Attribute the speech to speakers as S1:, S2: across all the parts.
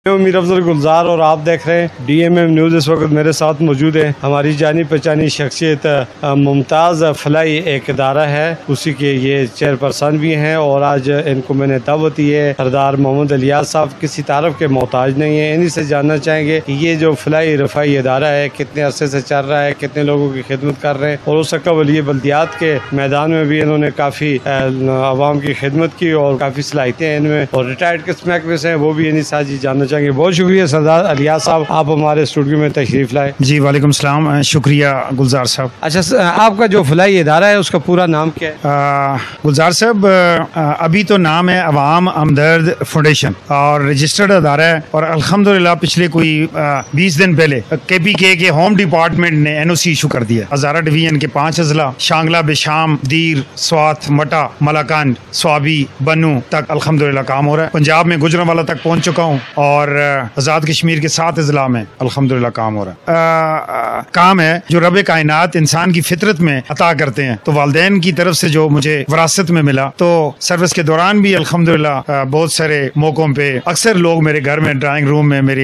S1: امیر افضل گلزار اور آپ دیکھ رہے ہیں ڈی ایم ایم نیوز۔ اس وقت میرے ساتھ موجود ہے ہماری جانی پہچانی شخصیت ممتاز فلائی ایک ادارہ ہے، اسی کے یہ چیئر پرسن بھی ہیں، اور آج ان کو میں نے دعوت دی ہے۔ سردار محمد الیاس صاحب کسی تعارف کے محتاج نہیں ہیں، انہی سے جاننا چاہیں گے کہ یہ جو فلائی رفائی ادارہ ہے کتنے عرصے سے چل رہا ہے، کتنے لوگوں کی خدمت کر رہے ہیں، اور اس کا ولی بلدیات کے میدان میں بھی انہوں نے کافی عوام کی خدمت کی اور کافی صلاحیتیں ہیں ان میں، اور ریٹائرڈ کس محکمے سے ہیں وہ بھی انہی ساتھ جاننا چاہیں گے۔ بہت شکریہ سردار الیاس صاحب، آپ ہمارے اسٹوڈیو میں تشریف لائے۔
S2: جی وعلیکم السلام، شکریہ گلزار صاحب۔
S1: اچھا، آپ کا جو فلائی ادارہ ہے اس کا پورا نام کیا ہے؟
S2: گلزار صاحب ابھی تو نام ہے عوام ہمدرد فاؤنڈیشن اور رجسٹرڈ ادارہ ہے، اور الحمدللہ پچھلے کوئی 20 دن پہلے کے پی کے ہوم ڈپارٹمنٹ نے این او سی ایشو کر دیا۔ ہزارہ ڈویژن کے 5 اضلاع شانگلہ، بشام، دیر، سوات، مٹا، ملاکنڈ، سوابی، بنو تک الحمدللہ کام ہو رہا ہے۔ پنجاب میں گجرانوالہ تک پہنچ چکا ہوں، اور آزاد کشمیر کے 7 اضلاع میں الحمدللہ کام ہو رہا ہے۔ کام ہے جو رب کائنات انسان کی فطرت میں عطا کرتے ہیں، تو والدین کی طرف سے جو مجھے وراثت میں ملا، تو سروس کے دوران بھی الحمدللہ بہت سارے موقعوں پہ اکثر لوگ میرے گھر میں ڈرائنگ روم میں میری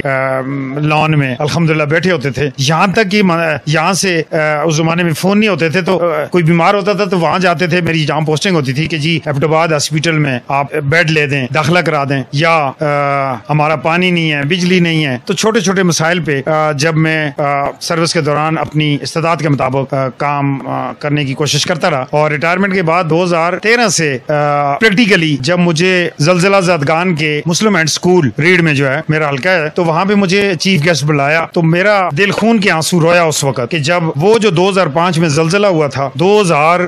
S2: لان میں الحمدللہ بیٹھے ہوتے تھے، یہاں تک کہ یہاں سے اس زمانے میں فون نہیں ہوتے تھے، تو کوئی بیمار ہوتا تھا تو وہاں جاتے تھے، میری جہاں پوسٹنگ ہوتی تھی کہ جی ایبٹ آباد ہاسپٹل میں آپ بیڈ لے دیں، داخلہ کرا دیں، یا ہمارا پانی نہیں ہے، بجلی نہیں ہے، تو چھوٹے چھوٹے مسائل پہ جب میں سروس کے دوران اپنی استطاعت کے مطابق کام کرنے کی کوشش کرتا رہا، اور ریٹائرمنٹ کے بعد 2013 سے پریکٹیکلی جب مجھے زلزلہ زدگان کے مسلم اینڈ اسکول ریڈ میں جو ہے میرا حلقہ ہے، تو وہاں پہ مجھے چیف گیسٹ بلایا، تو میرا دل خون کے آنسو رویا اس وقت کہ جب وہ جو 2005 میں زلزلہ ہوا تھا، 2000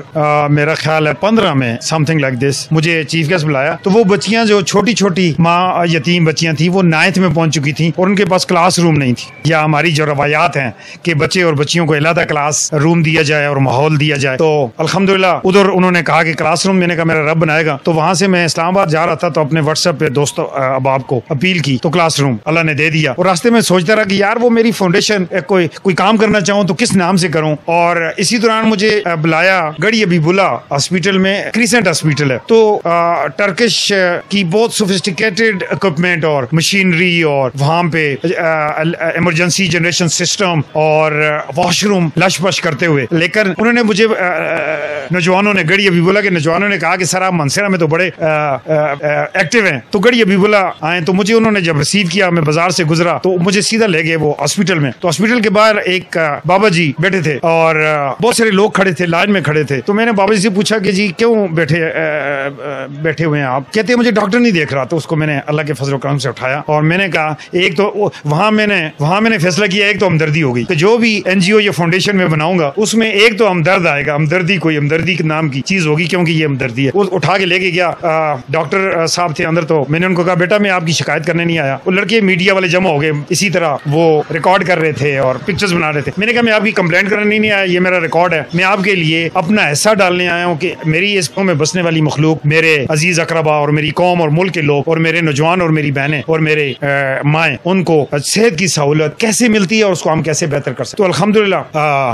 S2: میرا خیال ہے 15 میں سم تھنگ لائک دس مجھے چیف گیسٹ بلایا، تو وہ بچیاں جو چھوٹی چھوٹی ماں یتیم بچیاں تھیں وہ 9th میں پہنچ چکی تھیں، اور ان کے پاس کلاس روم نہیں تھی، یا ہماری جو روایات ہیں کہ بچے اور بچیوں کو علیحدہ کلاس روم دیا جائے اور ماحول دیا جائے، تو الحمدللہ ادھر انہوں نے کہا کہ کلاس روم، میں نے کہا میرا رب بنائے گا، تو وہاں سے میں اسلام آباد جا رہا تھا، تو اپنے واٹس ایپ پہ دوستوں احباب کو اپیل کی، تو کلاس روم اللہ نے دے دیا، اور راستے میں سوچتا رہا کہ یار وہ میری فاؤنڈیشن کوئی کام کرنا چاہوں تو کس نام سے کروں، اور اسی دوران مجھے بلایا گڑھی حبیب اللہ ہاسپٹل میں، کریسنٹ ہاسپٹل ہے، تو ٹرکش کی بہت سوفسٹیکیٹڈ اکوپمنٹ اور مشینری، اور وہاں پہ ایمرجنسی جنریشن سسٹم اور واش روم لش پش کرتے ہوئے، لیکن انہوں نے مجھے نوجوانوں نے گڑھی حبیب اللہ کے نوجوانوں نے کہا کہ سر آپ منصیرہ میں تو بڑے ایکٹیو ہیں، تو گڑھی حبیب اللہ آئے، تو مجھے انہوں نے جب ریسیو کیا، میں بازار سے گزرا تو مجھے سیدھا لے گئے وہ ہاسپٹل میں، تو ہاسپٹل کے باہر ایک بابا جی بیٹھے تھے اور بہت سارے لوگ کھڑے تھے، لائن میں کھڑے تھے، تو میں نے بابا جی سے پوچھا کہ جی کیوں بیٹھے ہوئے ہیں آپ؟ کہتے ہیں مجھے ڈاکٹر نہیں دیکھ رہا، تو اس کو میں نے اللہ کے فضل و کرم سے اٹھایا، اور میں نے کہا ایک تو وہاں میں نے فیصلہ کیا، ایک تو ہمدردی ہوگی کہ جو بھی این جی او یا فاؤنڈیشن میں بناؤں گا اس میں ایک تو ہمدرد آئے گا، ہمدردی کوئی ہمدردی کے نام کی چیز ہوگی، کیونکہ یہ ہمدردی ہے۔ وہ اٹھا کے لے کے گیا، ڈاکٹر صاحب تھے اندر، تو میں نے ان کو کہا بیٹا میں آپ کی شکایت کرنے نہیں آیا، وہ لڑکے میڈیا والے جمع ہو گئے، اسی طرح وہ ریکارڈ کر رہے تھے اور پکچرز بنا رہے تھے، میں نے کہا میں آپ کی کمپلینٹ کرنے نہیں آیا، یہ میرا ریکارڈ ہے، میں آپ کے لیے اپنا حصہ ڈالنے آیا ہوں کہ میری اس قوم میں بسنے والی مخلوق، میرے عزیز اقربا اور میری قوم اور ملک کے لوگ اور میرے نوجوان اور میری بہنیں اور میرے مائیں، ان کو صحت کی سہولت کیسے ملتی ہے اور اس کو ہم کیسے بہتر کر سکتے۔ تو الحمدللہ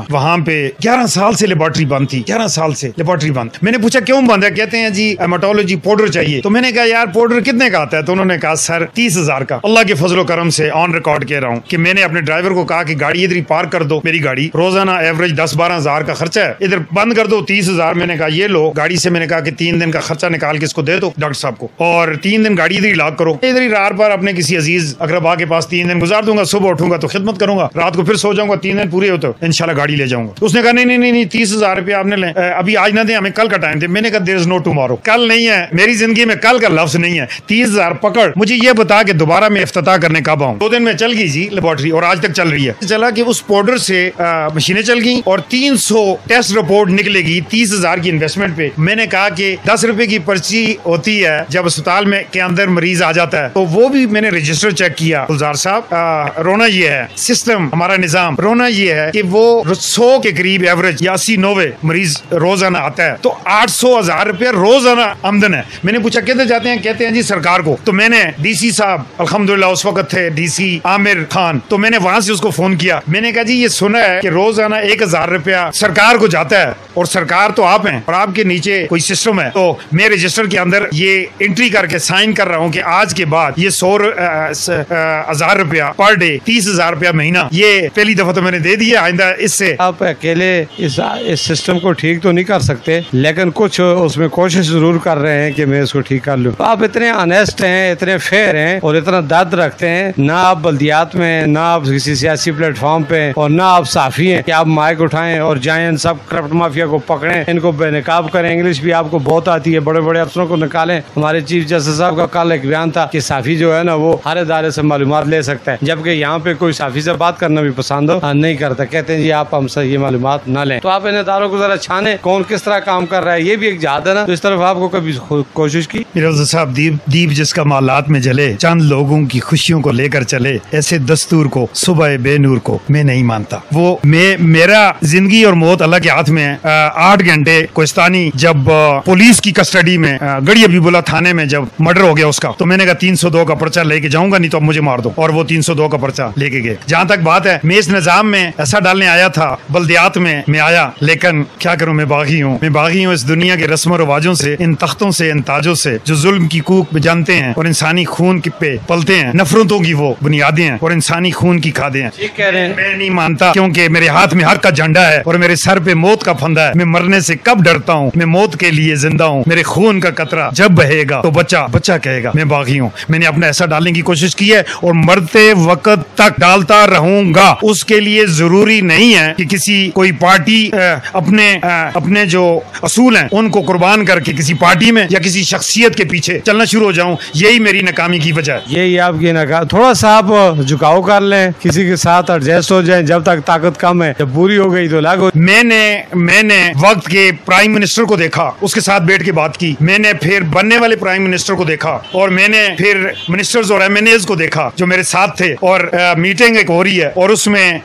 S2: وہاں پہ 11 سال سے لیبارٹری بند تھی، 11 سال سے لیبارٹری بند۔ میں نے پوچھا کیوں بند ہے؟ کہتے ہیں جی ہیماٹولوجی پاؤڈر چاہیے، تو میں نے کہا یار پاؤڈر کتنے کا آتا ہے؟ تو انہوں نے کہا سر 30,000 کا۔ اللہ کے فضل و کرم سے آن ریکارڈ کہہ رہا ہوں کہ میں نے اپنے ڈرائیور کو کہا کہ گاڑی ادھر ہی پارک کر دو، میری گاڑی روزانہ ایوریج 10-12 ہزار کا خرچہ ہے، ادھر بند کر دو 30,000۔ میں نے کہا یہ لو گاڑی سے، میں نے کہا کہ 3 دن کا خرچہ نکال کے اس کو دے دو ڈاکٹر صاحب کو، اور 3 دن گاڑی ادھر ہی لاک کرو، ادھر ہی رات بھر اپنے کسی عزیز اقربا کے پاس 3 دن گزار دوں گا، صبح اٹھوں گا تو خدمت کروں گا، رات کو پھر سو جاؤں گا، 3 دن پورے ہوتے انشاءاللہ گاڑی لے جاؤں گا۔ تو اس نے کہا نہیں 30,000 روپیہ آپ نے لیں، ابھی آج نہ دیں، ہمیں کل کا ٹائم دے۔ میں نے کہا دیر از نو ٹمارو، کل نہیں ہے، میری زندگی میں کل کا لفظ نہیں ہے، 30,000 پکڑ، مجھے یہ بتا کہ دوبارہ میں افتتاح کرنے کب آؤں۔ 2 دن میں چل گئی جی لیبارٹری، اور آج تک چل رہی ہے۔ چلا کہ اس پاؤڈر سے مشینیں چل گئیں اور 300 ٹیسٹ رپورٹ نکلے گی 30,000 کی انویسٹمنٹ پہ۔ میں نے کہا کہ 10 روپے کی پرچی ہوتی ہے جب اسپتال میں کے اندر مریض آ جاتا ہے، تو وہ بھی میں نے رجسٹر چیک کیا۔ گلزار صاحب رونا یہ ہے سسٹم، ہمارا نظام رونا یہ ہے کہ وہ 100 کے قریب ایوریج یا 80-90 مریض روز रोजाना आता है, तो 800,000 रुपया रोजाना आमदन है। मैंने पूछा किधर जाते हैं, कहते हैं जी सरकार को। तो मैंने डीसी साहब अल्हम्दुलिल्लाह उस वक्त थे डीसी आमिर खान, तो मैंने वहां से उसको फोन किया। मैंने कहा जी ये सुना है कि रोजाना 1,000 रुपया सरकार को जाता है, और सरकार तो आप हैं और आपके नीचे कोई सिस्टम है। तो मैं रजिस्टर के अंदर ये एंट्री करके साइन कर रहा हूँ कि आज के बाद ये 100,000 रुपया पर डे, 30,000 रुपया महीना, ये पहली दफा तो मैंने दे दिया। आइंदा इससे
S1: आप अकेले इस सिस्टम को ठीक तो नहीं कर सकते, लेकिन कुछ उसमें कोशिश जरूर कर रहे हैं कि मैं इसको ठीक कर लूँ। आप इतने ऑनेस्ट हैं, इतने फेयर हैं और इतना दर्द रखते हैं, ना आप बल्दियात में, ना आप किसी सियासी प्लेटफॉर्म पे, और ना आप साफी हैं कि आप माइक उठाएं और जाएं इन सब करप्ट माफिया को पकड़ें, इनको बेनकाब करें। इंग्लिश भी आपको बहुत आती है, बड़े बड़े अफसरों को निकालें। हमारे चीफ जस्टिस साहब का कल एक बयान था कि साफी जो है ना वो हर इदारे से मालूमात ले सकता है, जबकि यहाँ पे कोई साफी से बात करना भी पसंद नहीं करता। कहते हैं जी आप हमसे ये मालूमात ना लें। तो आप इन इदारों को जरा छाने कौन किस तरह काम कर रहा है, ये भी एक जहाद है ना। तो इस तरफ आपको कभी कोशिश की?
S2: मिर्जा साहब, दीप जिसका मालात में जले, चंद लोगों की खुशियों को लेकर चले, ऐसे दस्तूर को सुबह बेनूर को मैं नहीं मानता। वो मेरा जिंदगी और मौत अल्लाह के हाथ में है। 8 घंटे कोस्तानी जब पुलिस की कस्टडी में गड़ी अबीबुल्ला थाने में जब मर्डर हो गया उसका, तो मैंने कहा 302 का पर्चा लेके जाऊंगा, नहीं तो अब मुझे मार दो, और वो 302 का पर्चा लेके गए। जहां तक बात है, मैं इस निजाम में ऐसा डालने आया था, बल्दियात में मैं आया, लेकिन क्या करूं, मैं बागी हूँ। मैं बागी हूँ इस दुनिया के रस्म रवाजों से, इन तख्तों से, इन ताजों से जो जुल्म की कूक जानते हैं और इंसानी खून पे पलते हैं। नफरतों की वो बुनियादें हैं और इंसानी खून की खादें हैं।
S1: ठीक कह रहे हैं।
S2: मैं नहीं मानता, क्योंकि मेरे हाथ में हक का झंडा है और मेरे सर पे मौत का फंदा है। मैं मरने से कब डरता हूँ, मैं मौत के लिए जिंदा हूँ। मेरे खून का कतरा जब बहेगा तो बच्चा बच्चा कहेगा मैं बागी हूँ। मैंने अपना ऐसा डालने की कोशिश की है और मरते वक्त तक डालता रहूंगा। उसके लिए जरूरी नहीं है कि किसी कोई पार्टी अपने जो असूल हैं उनको कुर्बान करके किसी पार्टी में या किसी शख्सियत के पीछे चलना शुरू हो जाऊं। यही मेरी नाकामी की वजह है।
S1: यही आपकी नाकाम। थोड़ा सा आप झुकाव कर लें, किसी के साथ एडजस्ट हो जाएं, जब तक ताकत कम है, जब बुरी हो गई तो लागू।
S2: मैंने वक्त के प्राइम मिनिस्टर को देखा, उसके साथ बैठ के बात की। मैंने फिर बनने वाले प्राइम मिनिस्टर को देखा, और मैंने फिर मिनिस्टर्स और MNAs को देखा जो मेरे साथ थे, और मीटिंग एक हो रही है, और उसमें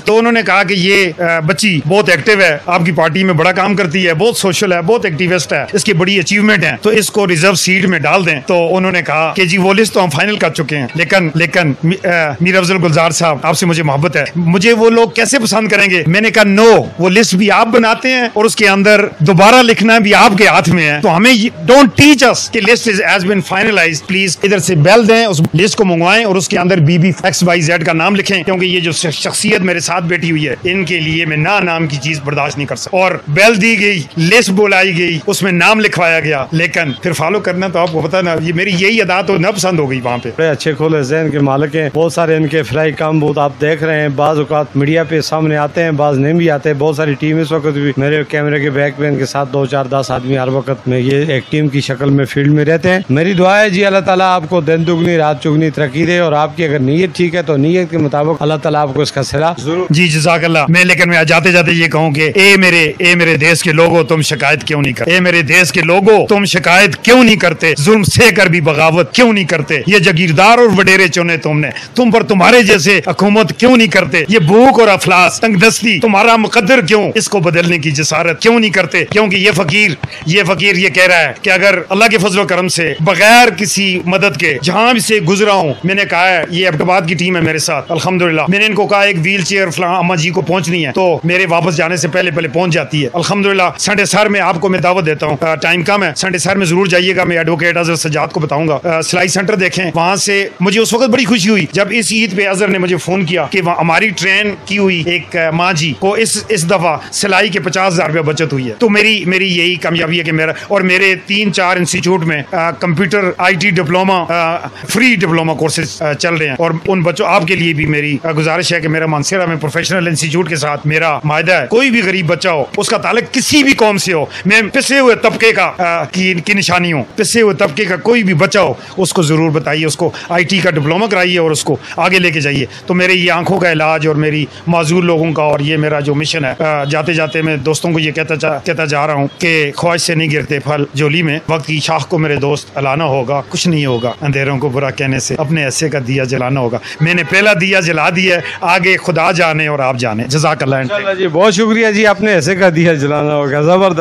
S2: तो उन्होंने कहा कि ये बच्ची बहुत एक्टिव है, आपकी पार्टी में बड़ा काम करती है, बहुत सोशल है, बहुत एक्टिविस्ट है, इसकी बड़ी अचीवमेंट है, तो इसको रिजर्व सीट में डाल दें। तो उन्होंने कहा कि जी वो लिस्ट तो हम फाइनल कर चुके हैं, लेकिन मीर अफजल गुलजार साहब, आपसे मुझे मोहब्बत है, मुझे वो लोग कैसे पसंद करेंगे। मैंने कहा नो, वो लिस्ट भी आप बनाते हैं और उसके अंदर दोबारा लिखना भी आपके हाथ में है, तो हमें डोंट टीच अस कि list has been finalized. Please इधर से बेल दें, उस लिस्ट को मंगवाएं और उसके अंदर BBXYZ का नाम लिखें, क्योंकि ये जो शख्सियत मेरे साथ बैठी हुई है, इनके लिए मैं ना नाम की चीज बर्दाश्त नहीं कर सकता। और बेल दी गई, लिस्ट बुलाई गई, उसमें नाम लिखवाया गया, लेकिन फिर फॉलो करना तो आपको पता ना, ये मेरी यही अदा तो न पसंद हो गई वहाँ पे।
S1: बड़े अच्छे खुले ज़हन के मालिक हैं, बहुत सारे इनके फ्लाई काम बहुत आप देख रहे हैं, बाज़ औक़ात मीडिया पे सामने आते हैं, बाज़ नहीं भी आते। बहुत सारी टीम इस वक्त भी मेरे कैमरे के बैक पे इनके साथ 2 4 10 आदमी हर वक्त में ये एक टीम की शक्ल में फील्ड में रहते हैं। मेरी दुआ है जी अल्लाह ताला आपको दिन दुगनी रात चुगनी तरक्की दे, और आपकी अगर नीयत ठीक है तो नीयत के मुताबिक अल्लाह ताला आपको इसका सिला जरूर।
S2: जी जज़ाकल्लाह। लेकिन मैं जाते जाते ये कहूँ कि ए मेरे देश के लोगों, तुम शिकायत क्यों नहीं करते? ए मेरे देश के लोगों, तुम शिकायत क्यों नहीं करते? जुल्म से कर भी बगावत क्यों नहीं करते? ये जागीरदार और वडेरे चुने तुमने, तुम पर तुम्हारे जैसे हुकूमत क्यों नहीं करते? ये भूख और अफलास, तंगदस्ती तुम्हारा मुकद्दर क्यों? इसको बदलने की जसारत क्यों नहीं करते? क्योंकि ये फकीर ये कह रहा है कि अगर अल्लाह के फजल करम से बगैर किसी मदद के जहां से गुजरा हूं, मैंने कहा है ये एबटाबाद की टीम है मेरे साथ अल्हम्दुलिल्लाह, मैंने इनको कहा एक व्हील चेयर फलां अम्मा जी को पहुंचनी है, तो मेरे वापस जाने से पहले पहुंच जाती है अल्हम्दुलिल्लाह। संडे सर में आपको मैं दावत देता हूँ, टाइम कम है, संडे सर में जरूर जाइएगा। मैं एडवोकेट अजहर सज्जाद को बताऊंगा, सिलाई सेंटर देखें। वहां से मुझे उस वक्त बड़ी खुशी हुई जब इस ईद पे अजहर ने मुझे फोन किया कि हमारी ट्रेन की हुई एक माँ जी को इस दफा सिलाई के 50,000 रुपया बचत हुई है। तो मेरी यही कामयाबी है कि मेरे 3-4 इंस्टीट्यूट में computer IT diploma free diploma courses चल रहे हैं, और उन बच्चों आपके लिए भी मेरी गुजारिश है कि मेरा मानसेरा में प्रोफेशनल इंस्टीट्यूट के साथ मेरा मायदा है। कोई भी गरीब बच्चा हो, उसका ताल्लुक किसी भी कौम से हो, मैं पिसे हुए तबके का की निशानी हूँ, पिसे हुए तबके का कोई भी बच्चा हो उसको जरूर बताइए, उसको IT का डिप्लोमा कराइए और उसको आगे लेके जाइए। तो मेरे ये आंखों का इलाज और मेरी माजूर लोगों का और ये मेरा जो मिशन है, जाते जाते मैं दोस्तों को ये कहता जा रहा हूँ कि ख्वाहिश से नहीं गिरते फल झोली में, वक्त की शाख को मेरे दोस्त अलाना होगा, कुछ नहीं होगा अंधेरों को बुरा कहने से, अपने ऐसे का दिया जलाना होगा। मैंने पहला दिया जला दिया है, आगे खुदा जाने और आप जाने। जज़ाकल्लाह जी,
S1: बहुत शुक्रिया जी, आपने ऐसे का दिया जलाना होगा, जबरदस्त।